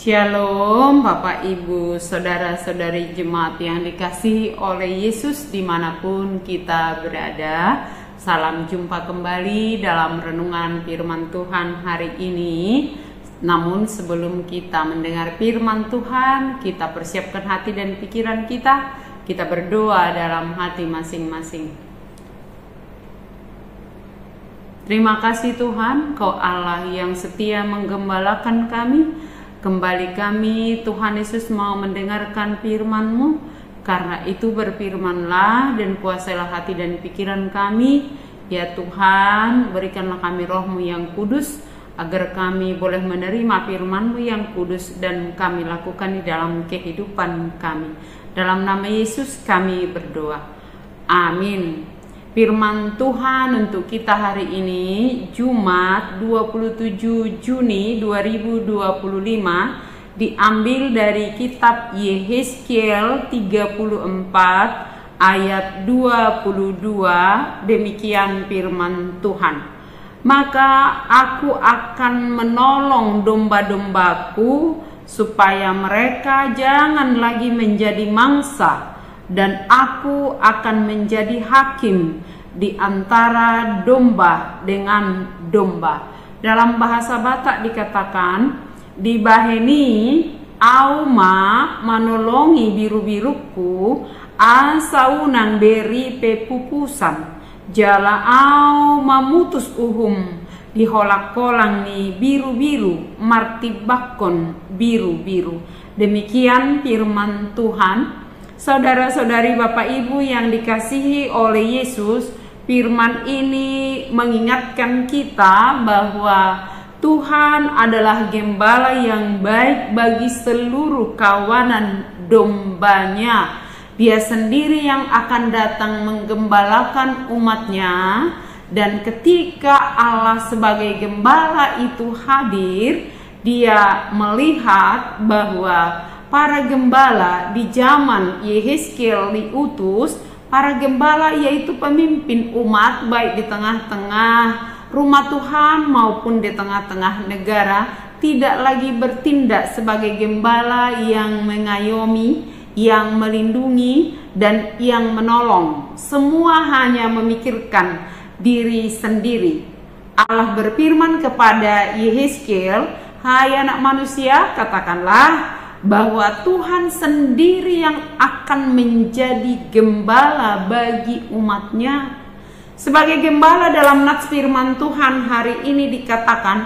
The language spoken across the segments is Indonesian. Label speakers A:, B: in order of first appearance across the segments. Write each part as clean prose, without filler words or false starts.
A: Shalom Bapak Ibu Saudara-saudari jemaat yang dikasihi oleh Yesus dimanapun kita berada. Salam jumpa kembali dalam renungan firman Tuhan hari ini. Namun sebelum kita mendengar firman Tuhan, kita persiapkan hati dan pikiran kita. Kita berdoa dalam hati masing-masing. Terima kasih Tuhan, Kau Allah yang setia menggembalakan kami. Kembali kami, Tuhan Yesus, mau mendengarkan firman-Mu. Karena itu berfirmanlah dan kuasailah hati dan pikiran kami. Ya Tuhan, berikanlah kami roh-Mu yang kudus, agar kami boleh menerima firman-Mu yang kudus dan kami lakukan di dalam kehidupan kami. Dalam nama Yesus kami berdoa. Amin. Firman Tuhan untuk kita hari ini, Jumat 27 Juni 2025, diambil dari kitab Yehezkiel 34 ayat 22. Demikian firman Tuhan. Maka aku akan menolong domba-dombaku supaya mereka jangan lagi menjadi mangsa, dan aku akan menjadi hakim di antara domba dengan domba. Dalam bahasa Batak dikatakan, di baheni auma manolongi biru-biruku asaunang beri pepupusan jala au mamutus uhum diholak-kolang ni biru-biru martibakon biru-biru. Demikian firman Tuhan. Saudara-saudari Bapak Ibu yang dikasihi oleh Yesus, firman ini mengingatkan kita bahwa Tuhan adalah gembala yang baik bagi seluruh kawanan dombanya. Dia sendiri yang akan datang menggembalakan umatnya, dan ketika Allah sebagai gembala itu hadir, Dia melihat bahwa para gembala di zaman Yehezkiel diutus, para gembala yaitu pemimpin umat baik di tengah-tengah rumah Tuhan maupun di tengah-tengah negara, tidak lagi bertindak sebagai gembala yang mengayomi, yang melindungi, dan yang menolong. Semua hanya memikirkan diri sendiri. Allah berfirman kepada Yehezkiel, "Hai anak manusia, katakanlah bahwa Tuhan sendiri yang akan menjadi gembala bagi umatnya." Sebagai gembala dalam nats firman Tuhan hari ini dikatakan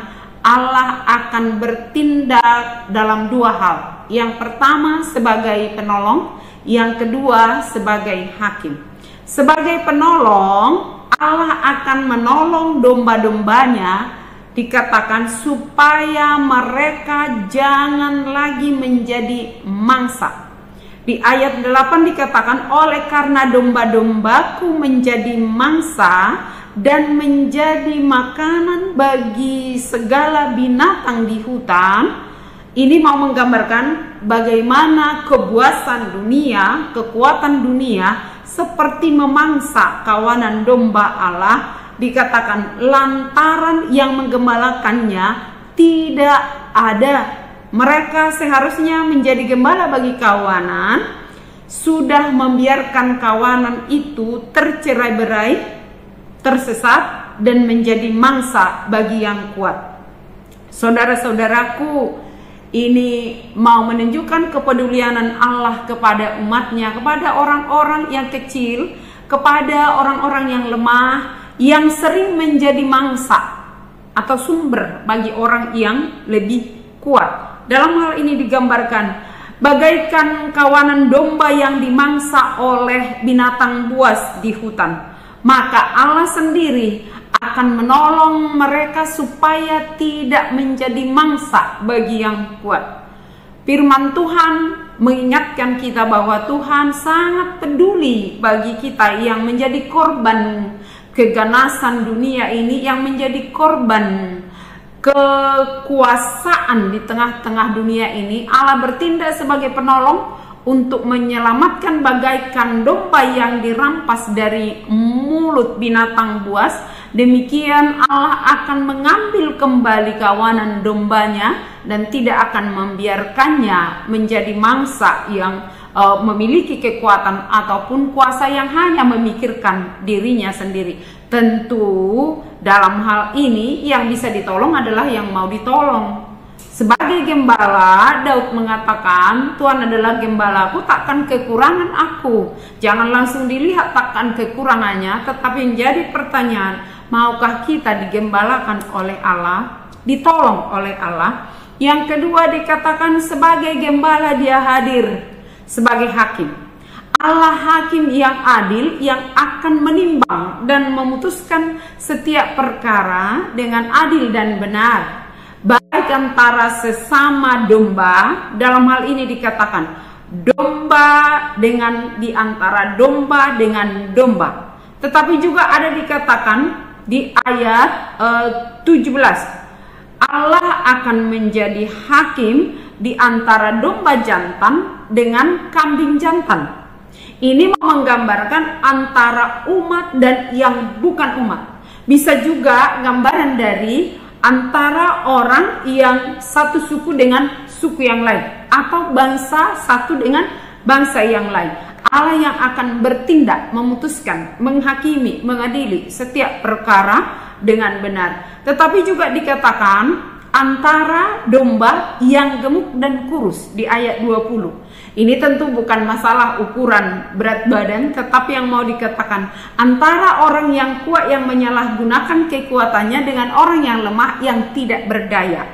A: Allah akan bertindak dalam dua hal. Yang pertama sebagai penolong, yang kedua sebagai hakim. Sebagai penolong, Allah akan menolong domba-dombanya, dikatakan supaya mereka jangan lagi menjadi mangsa. Di ayat 8 dikatakan, oleh karena domba-dombaku menjadi mangsa dan menjadi makanan bagi segala binatang di hutan. Ini mau menggambarkan bagaimana kebuasan dunia, kekuatan dunia seperti memangsa kawanan domba Allah. Dikatakan lantaran yang menggembalakannya tidak ada. Mereka seharusnya menjadi gembala bagi kawanan, sudah membiarkan kawanan itu tercerai-berai, tersesat, dan menjadi mangsa bagi yang kuat. Saudara-saudaraku, ini mau menunjukkan kepedulian Allah kepada umatnya, kepada orang-orang yang kecil, kepada orang-orang yang lemah, yang sering menjadi mangsa atau sumber bagi orang yang lebih kuat. Dalam hal ini digambarkan bagaikan kawanan domba yang dimangsa oleh binatang buas di hutan. Maka Allah sendiri akan menolong mereka supaya tidak menjadi mangsa bagi yang kuat. Firman Tuhan mengingatkan kita bahwa Tuhan sangat peduli bagi kita yang menjadi korban keganasan dunia ini, yang menjadi korban kekuasaan di tengah-tengah dunia ini. Allah bertindak sebagai penolong untuk menyelamatkan bagaikan domba yang dirampas dari mulut binatang buas, demikian Allah akan mengambil kembali kawanan dombanya dan tidak akan membiarkannya menjadi mangsa yang memiliki kekuatan ataupun kuasa yang hanya memikirkan dirinya sendiri. Tentu dalam hal ini yang bisa ditolong adalah yang mau ditolong. Sebagai gembala, Daud mengatakan, Tuhan adalah gembalaku, takkan kekurangan aku. Jangan langsung dilihat takkan kekurangannya, tetapi menjadi pertanyaan, maukah kita digembalakan oleh Allah, ditolong oleh Allah? Yang kedua dikatakan sebagai gembala dia hadir sebagai hakim. Allah hakim yang adil yang akan menimbang dan memutuskan setiap perkara dengan adil dan benar, baik antara sesama domba. Dalam hal ini dikatakan domba dengan di antara domba dengan domba, tetapi juga ada dikatakan di ayat 17, Allah akan menjadi hakim di antara domba jantan dengan kambing jantan. Ini menggambarkan antara umat dan yang bukan umat. Bisa juga gambaran dari antara orang yang satu suku dengan suku yang lain, atau bangsa satu dengan bangsa yang lain. Allah yang akan bertindak, memutuskan, menghakimi, mengadili setiap perkara dengan benar. Tetapi juga dikatakan antara domba yang gemuk dan kurus di ayat 20. Ini tentu bukan masalah ukuran berat badan, tetapi yang mau dikatakan antara orang yang kuat yang menyalahgunakan kekuatannya dengan orang yang lemah yang tidak berdaya.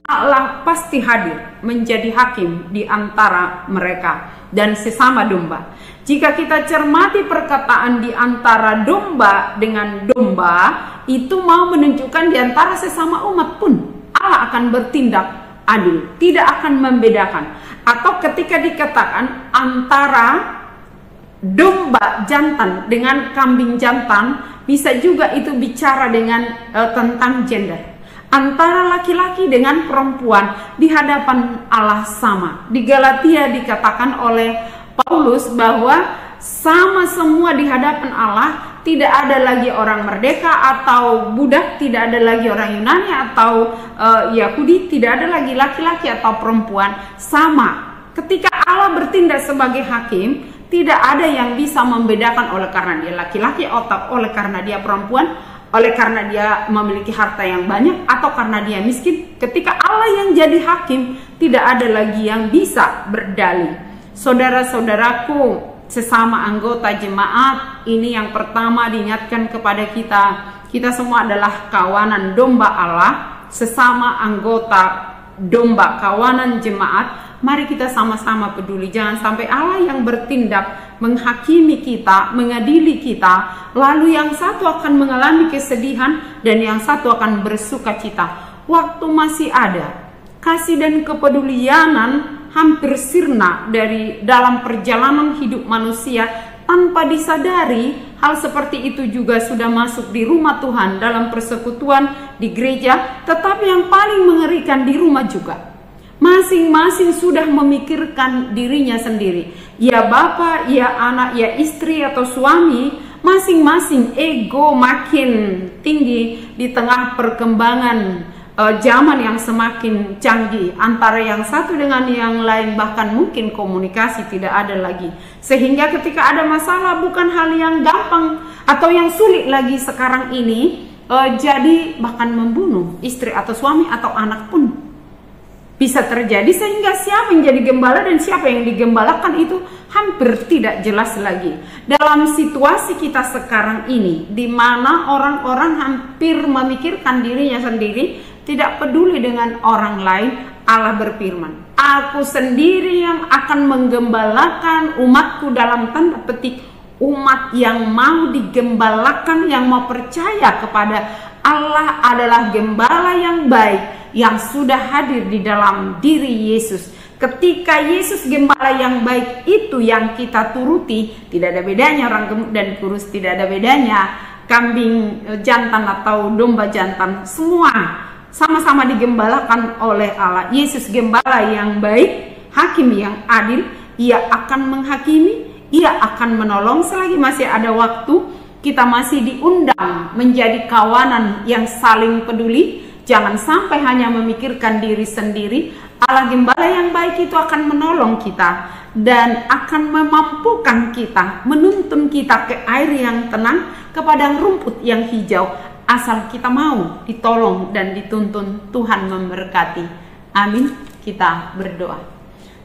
A: Allah pasti hadir menjadi hakim di antara mereka dan sesama domba. Jika kita cermati perkataan di antara domba dengan domba, itu mau menunjukkan di antara sesama umat pun Allah akan bertindak adil, tidak akan membedakan. Atau ketika dikatakan antara domba jantan dengan kambing jantan, bisa juga itu bicara dengan tentang gender. Antara laki-laki dengan perempuan di hadapan Allah sama. Di Galatia dikatakan oleh Paulus bahwa sama semua di hadapan Allah. Tidak ada lagi orang merdeka atau budak, tidak ada lagi orang Yunani atau Yahudi, tidak ada lagi laki-laki atau perempuan, sama. Ketika Allah bertindak sebagai hakim, tidak ada yang bisa membedakan oleh karena dia laki-laki atau oleh karena dia perempuan, oleh karena dia memiliki harta yang banyak atau karena dia miskin. Ketika Allah yang jadi hakim, tidak ada lagi yang bisa berdalih. Saudara-saudaraku, sesama anggota jemaat, ini yang pertama diingatkan kepada kita. Kita semua adalah kawanan domba Allah, sesama anggota domba, kawanan jemaat. Mari kita sama-sama peduli. Jangan sampai Allah yang bertindak menghakimi kita, mengadili kita, lalu yang satu akan mengalami kesedihan dan yang satu akan bersuka cita. Waktu masih ada, kasih dan kepedulianan hampir sirna dari dalam perjalanan hidup manusia tanpa disadari. Hal seperti itu juga sudah masuk di rumah Tuhan, dalam persekutuan di gereja. Tetapi yang paling mengerikan di rumah juga, masing-masing sudah memikirkan dirinya sendiri. Ya bapak, ya anak, ya istri atau suami, masing-masing ego makin tinggi di tengah perkembangan zaman yang semakin canggih antara yang satu dengan yang lain, bahkan mungkin komunikasi tidak ada lagi, sehingga ketika ada masalah bukan hal yang gampang atau yang sulit lagi sekarang ini, jadi bahkan membunuh istri atau suami atau anak pun bisa terjadi, sehingga siapa yang jadi gembala dan siapa yang digembalakan itu hampir tidak jelas lagi. Dalam situasi kita sekarang ini, di mana orang-orang hampir memikirkan dirinya sendiri, tidak peduli dengan orang lain, Allah berfirman, aku sendiri yang akan menggembalakan umatku, dalam tanda petik umat yang mau digembalakan, yang mau percaya kepada Allah adalah gembala yang baik, yang sudah hadir di dalam diri Yesus. Ketika Yesus gembala yang baik itu yang kita turuti, tidak ada bedanya orang gemuk dan kurus, tidak ada bedanya kambing jantan atau domba jantan, semua sama-sama digembalakan oleh Allah. Yesus gembala yang baik, hakim yang adil. Ia akan menghakimi, ia akan menolong selagi masih ada waktu. kita masih diundang menjadi kawanan yang saling peduli. Jangan sampai hanya memikirkan diri sendiri. Allah Gembala yang baik itu akan menolong kita dan akan memampukan kita, menuntun kita ke air yang tenang, ke padang rumput yang hijau, asal kita mau ditolong dan dituntun. Tuhan memberkati. Amin. Kita berdoa.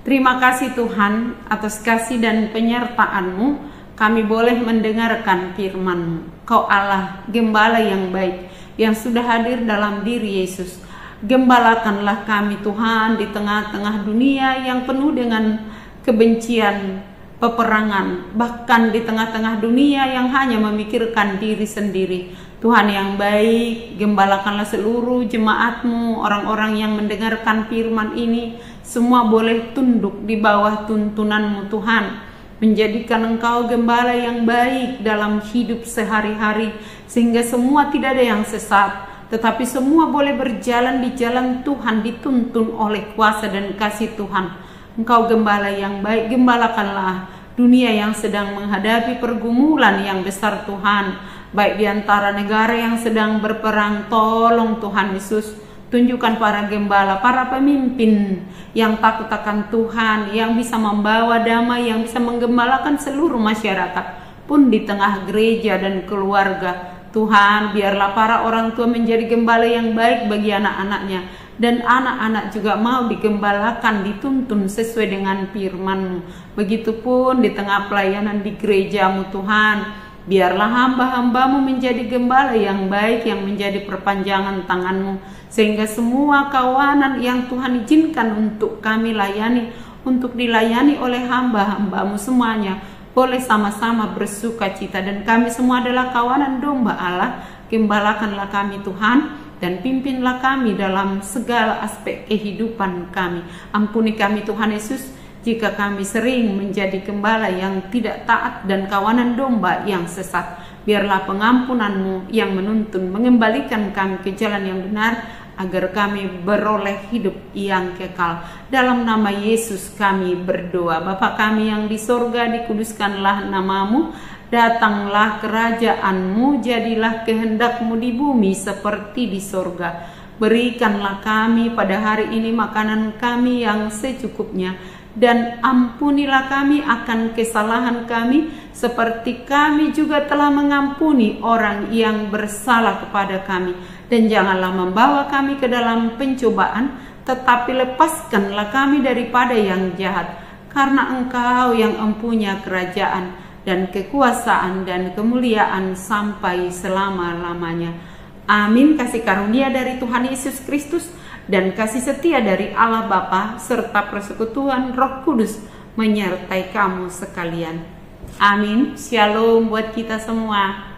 A: Terima kasih Tuhan atas kasih dan penyertaan-Mu. Kami boleh mendengarkan firman-Mu. Kau Allah Gembala yang baik, yang sudah hadir dalam diri Yesus. Gembalakanlah kami Tuhan di tengah-tengah dunia yang penuh dengan kebencian, peperangan, bahkan di tengah-tengah dunia yang hanya memikirkan diri sendiri. Tuhan yang baik, gembalakanlah seluruh jemaat-Mu, orang-orang yang mendengarkan firman ini, semua boleh tunduk di bawah tuntunan-Mu Tuhan. Menjadikan Engkau Gembala yang baik dalam hidup sehari-hari, sehingga semua tidak ada yang sesat, tetapi semua boleh berjalan di jalan Tuhan, dituntun oleh kuasa dan kasih Tuhan. Engkau Gembala yang baik, gembalakanlah dunia yang sedang menghadapi pergumulan yang besar Tuhan, baik di antara negara yang sedang berperang. Tolong Tuhan Yesus, tunjukkan para gembala, para pemimpin yang takut akan Tuhan, yang bisa membawa damai, yang bisa menggembalakan seluruh masyarakat, pun di tengah gereja dan keluarga. Tuhan, biarlah para orang tua menjadi gembala yang baik bagi anak-anaknya, dan anak-anak juga mau digembalakan, dituntun sesuai dengan firman-Mu. Begitupun di tengah pelayanan di gereja-Mu Tuhan, biarlah hamba-hamba-Mu menjadi gembala yang baik, yang menjadi perpanjangan tangan-Mu, sehingga semua kawanan yang Tuhan izinkan untuk kami layani, untuk dilayani oleh hamba-hamba-Mu semuanya, boleh sama-sama bersuka cita. Dan kami semua adalah kawanan domba Allah. Gembalakanlah kami Tuhan, dan pimpinlah kami dalam segala aspek kehidupan kami. Ampuni kami Tuhan Yesus, jika kami sering menjadi gembala yang tidak taat dan kawanan domba yang sesat. Biarlah pengampunan-Mu yang menuntun, mengembalikan kami ke jalan yang benar, agar kami beroleh hidup yang kekal. Dalam nama Yesus kami berdoa. Bapa kami yang di sorga, dikuduskanlah nama-Mu, datanglah kerajaan-Mu, jadilah kehendak-Mu di bumi seperti di sorga. Berikanlah kami pada hari ini makanan kami yang secukupnya, dan ampunilah kami akan kesalahan kami, seperti kami juga telah mengampuni orang yang bersalah kepada kami. Dan janganlah membawa kami ke dalam pencobaan, tetapi lepaskanlah kami daripada yang jahat. Karena Engkau yang empunya kerajaan dan kekuasaan dan kemuliaan sampai selama-lamanya. Amin. Kasih karunia dari Tuhan Yesus Kristus dan kasih setia dari Allah Bapa serta persekutuan Roh Kudus menyertai kamu sekalian. Amin. Shalom buat kita semua.